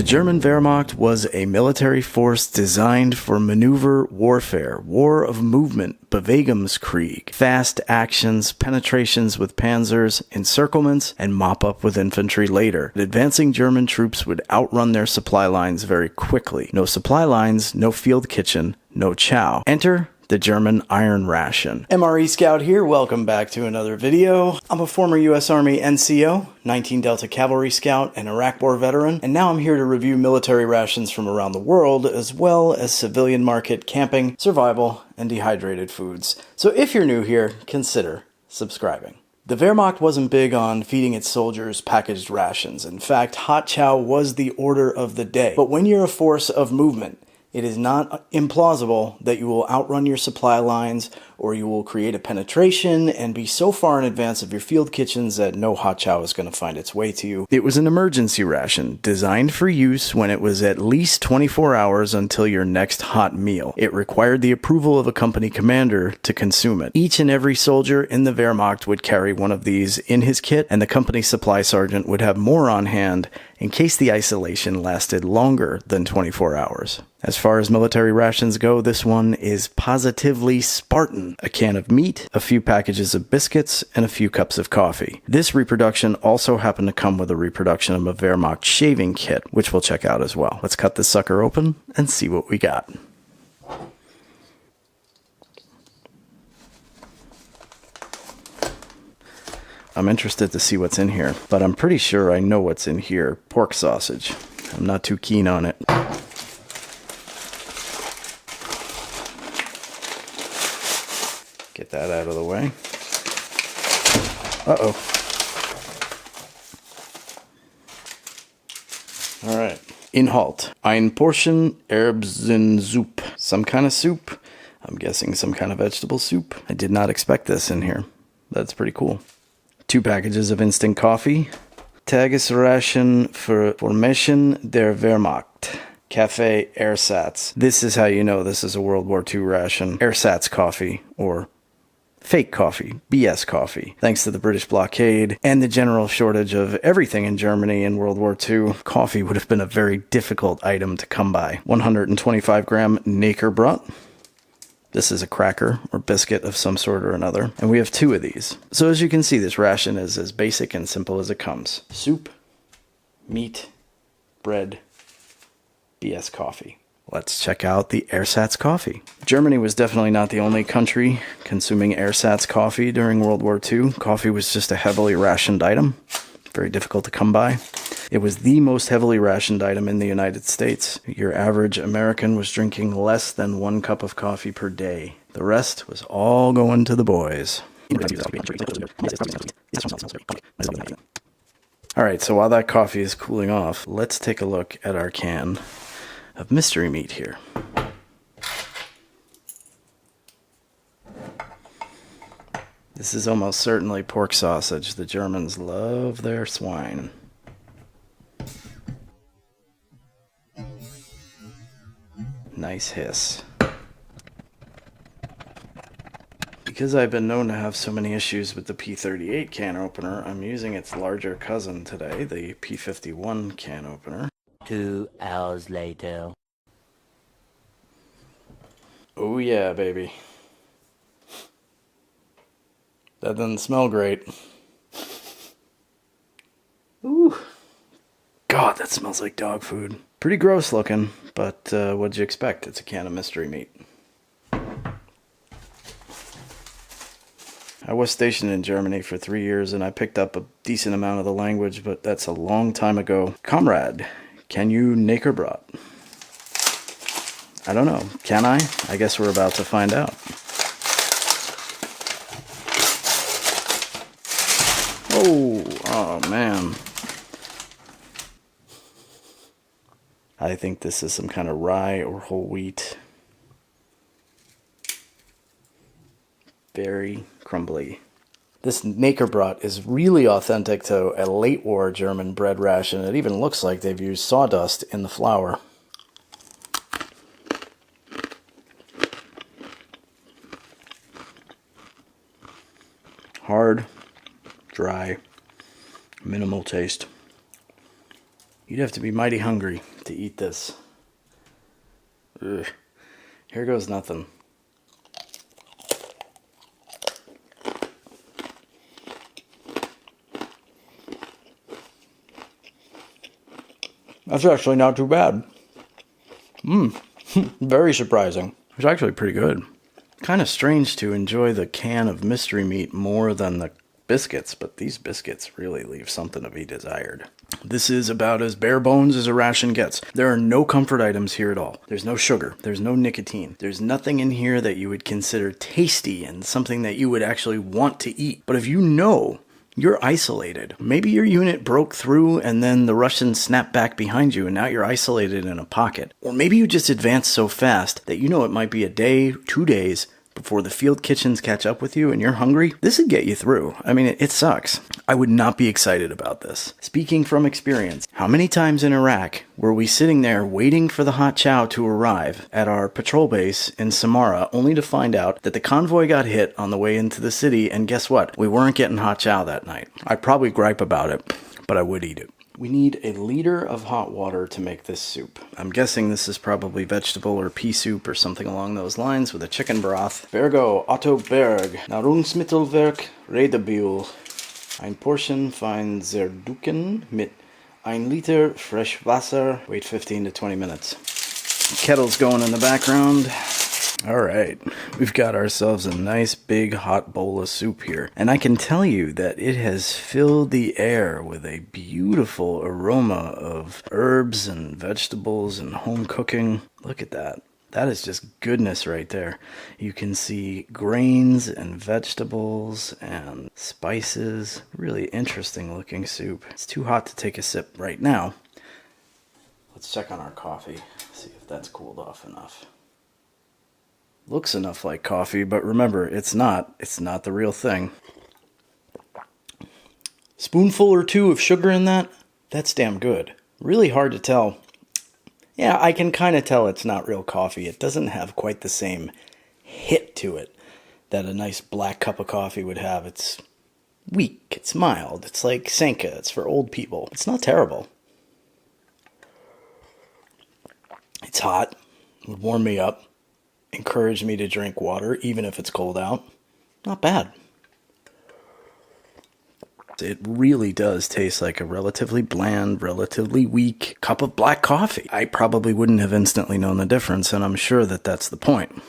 The German Wehrmacht was a military force designed for maneuver warfare, war of movement, Bewegungskrieg, fast actions, penetrations with panzers, encirclements, and mop-up with infantry later. Advancing German troops would outrun their supply lines very quickly. No supply lines, no field kitchen, no chow. Enter the German Iron Ration. MRE Scout here, welcome back to another video. I'm a former US Army NCO, 19 Delta Cavalry Scout, and Iraq War veteran, and now I'm here to review military rations from around the world, as well as civilian market, camping, survival, and dehydrated foods. So if you're new here, consider subscribing. The Wehrmacht wasn't big on feeding its soldiers packaged rations. In fact, hot chow was the order of the day. But when you're a force of movement, it is not implausible that you will outrun your supply lines, or you will create a penetration and be so far in advance of your field kitchens that no hot chow is going to find its way to you. It was an emergency ration, designed for use when it was at least 24 hours until your next hot meal. It required the approval of a company commander to consume it. Each and every soldier in the Wehrmacht would carry one of these in his kit, and the company supply sergeant would have more on hand in case the isolation lasted longer than 24 hours. As far as military rations go, this one is positively Spartan. A can of meat, a few packages of biscuits, and a few cups of coffee. This reproduction also happened to come with a reproduction of a Wehrmacht Shaving Kit, which we'll check out as well. Let's cut this sucker open and see what we got. I'm interested to see what's in here, but I'm pretty sure I know what's in here. Pork sausage. I'm not too keen on it. Get that out of the way. Uh-oh. Alright. Inhalt. Ein Portion Erbsensuppe. Some kind of soup. I'm guessing some kind of vegetable soup. I did not expect this in here. That's pretty cool. 2 packages of instant coffee. Tagesration für Formation der Wehrmacht. Cafe Ersatz. This is how you know this is a World War II ration. Ersatz coffee, or fake coffee, BS coffee. Thanks to the British blockade and the general shortage of everything in Germany in World War II, coffee would have been a very difficult item to come by. 125 gram Knackerbrot. This is a cracker or biscuit of some sort or another. And we have 2 of these. So as you can see, this ration is as basic and simple as it comes. Soup, meat, bread, BS coffee. Let's check out the Ersatz coffee. Germany was definitely not the only country consuming Ersatz coffee during World War II. Coffee was just a heavily rationed item. Very difficult to come by. It was the most heavily rationed item in the United States. Your average American was drinking less than 1 cup of coffee per day. The rest was all going to the boys. Alright, so while that coffee is cooling off, let's take a look at our can of mystery meat here. This is almost certainly pork sausage. The Germans love their swine. Nice hiss. Because I've been known to have so many issues with the P38 can opener, I'm using its larger cousin today, the P51 can opener. 2 hours later. Oh yeah, baby. That doesn't smell great. Ooh. God, that smells like dog food. Pretty gross looking, but what'd you expect? It's a can of mystery meat. I was stationed in Germany for 3 years and I picked up a decent amount of the language, but that's a long time ago. Comrade, can you Knackerbrot? I don't know. Can I? I guess we're about to find out. Oh man. I think this is some kind of rye or whole wheat. Very crumbly. This Knackerbrot is really authentic to a late war German bread ration. It even looks like they've used sawdust in the flour. Hard, dry, minimal taste. You'd have to be mighty hungry to eat this. Ugh. Here goes nothing. That's actually not too bad. Very surprising. It's actually pretty good. Kind of strange to enjoy the can of mystery meat more than the biscuits, but these biscuits really leave something to be desired. This is about as bare bones as a ration gets. There are no comfort items here at all. There's no sugar. There's no nicotine. There's nothing in here that you would consider tasty and something that you would actually want to eat. But if you know you're isolated, maybe your unit broke through and then the Russians snapped back behind you and now you're isolated in a pocket. Or maybe you just advanced so fast that you know it might be a day, 2 days, before the field kitchens catch up with you and you're hungry. This would get you through. I mean, it sucks. I would not be excited about this. Speaking from experience, how many times in Iraq were we sitting there waiting for the hot chow to arrive at our patrol base in Samara, only to find out that the convoy got hit on the way into the city, and guess what? We weren't getting hot chow that night. I'd probably gripe about it, but I would eat it. We need a liter of hot water to make this soup. I'm guessing this is probably vegetable or pea soup or something along those lines with a chicken broth. Bergo, Otto Berg, Nahrungsmittelwerk, Redebühl. Ein Portion fein Zerduken mit 1 Liter Frischwasser. Wait 15 to 20 minutes. Kettle's going in the background. Alright, we've got ourselves a nice big hot bowl of soup here. And I can tell you that it has filled the air with a beautiful aroma of herbs and vegetables and home cooking. Look at that. That is just goodness right there. You can see grains and vegetables and spices. Really interesting looking soup. It's too hot to take a sip right now. Let's check on our coffee, see if that's cooled off enough. Looks enough like coffee, but remember, it's not. It's not the real thing. Spoonful or two of sugar in that? That's damn good. Really hard to tell. Yeah, I can kind of tell it's not real coffee. It doesn't have quite the same hit to it that a nice black cup of coffee would have. It's weak. It's mild. It's like Sanka. It's for old people. It's not terrible. It's hot. It would warm me up. Encourage me to drink water, even if it's cold out. Not bad. It really does taste like a relatively bland, relatively weak cup of black coffee. I probably wouldn't have instantly known the difference, and I'm sure that that's the point.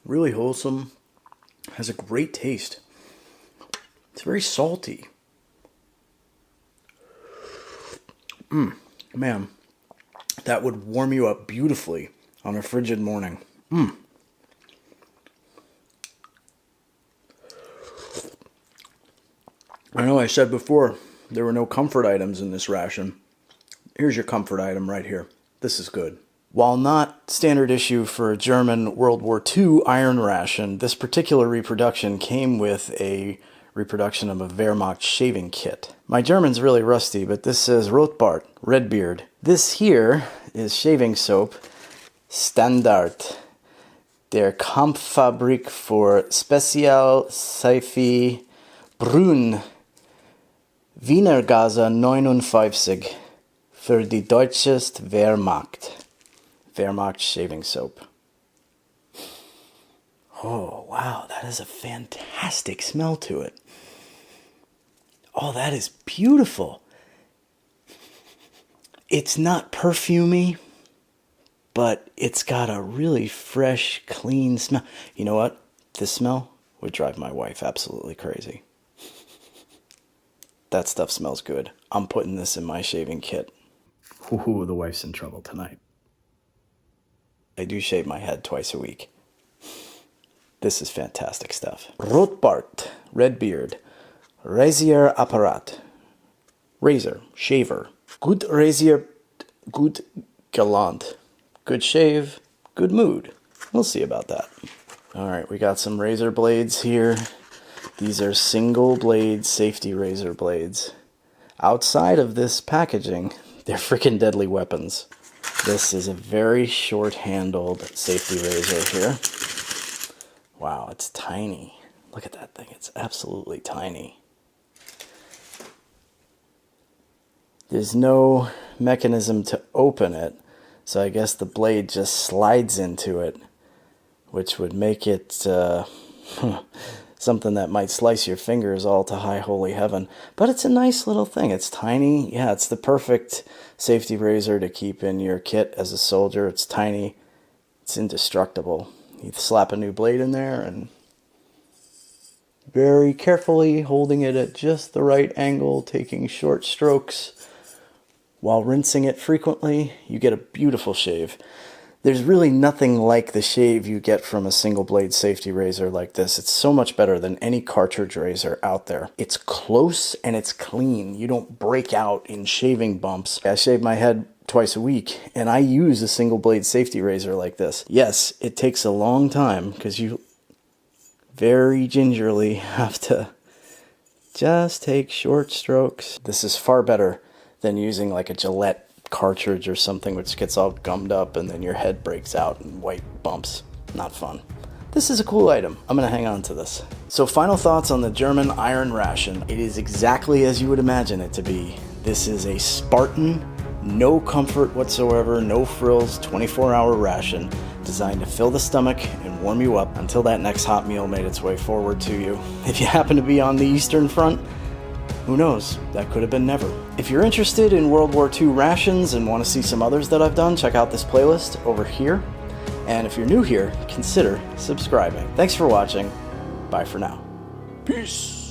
Really wholesome. Has a great taste. It's very salty. Man, that would warm you up beautifully on a frigid morning. I know I said before there were no comfort items in this ration. Here's your comfort item right here. This is good. While not standard issue for a German World War II Iron Ration, this particular reproduction came with a reproduction of a Wehrmacht Shaving Kit. My German's really rusty, but this says Rotbart, Redbeard. This here is shaving soap, Standard, der Kampffabrik für Spezialseife Brunn, Wiener Gaza 59 für die deutsches Wehrmacht. Wehrmacht shaving soap. Oh, wow, that has a fantastic smell to it. Oh, that is beautiful. It's not perfumey, but it's got a really fresh, clean smell. You know what? This smell would drive my wife absolutely crazy. That stuff smells good. I'm putting this in my shaving kit. Ooh, the wife's in trouble tonight. I do shave my head twice a week. This is fantastic stuff. Rotbart, Redbeard, Rasierapparat, razor, shaver. Good Rasier, good galant. Good shave, good mood. We'll see about that. Alright, we got some razor blades here. These are single blade safety razor blades. Outside of this packaging, they're freaking deadly weapons. This is a very short-handled safety razor here. Wow, it's tiny. Look at that thing, it's absolutely tiny. There's no mechanism to open it, so I guess the blade just slides into it, which would make it something that might slice your fingers all to high holy heaven. But it's a nice little thing. It's tiny. Yeah, it's the perfect safety razor to keep in your kit as a soldier. It's tiny. It's indestructible. You slap a new blade in there and very carefully holding it at just the right angle, taking short strokes while rinsing it frequently, you get a beautiful shave. There's really nothing like the shave you get from a single blade safety razor like this. It's so much better than any cartridge razor out there. It's close and it's clean. You don't break out in shaving bumps. I shave my head twice a week and I use a single blade safety razor like this. Yes, it takes a long time because you very gingerly have to just take short strokes. This is far better than using like a Gillette cartridge or something which gets all gummed up and then your head breaks out in white bumps. Not fun. This is a cool item. I'm gonna hang on to this. So final thoughts on the German Iron Ration. It is exactly as you would imagine it to be. This is a Spartan, no comfort whatsoever, no frills, 24-hour ration designed to fill the stomach and warm you up until that next hot meal made its way forward to you. If you happen to be on the Eastern Front, who knows? That could have been never. If you're interested in World War II rations and want to see some others that I've done, check out this playlist over here. And if you're new here, consider subscribing. Thanks for watching. Bye for now. Peace.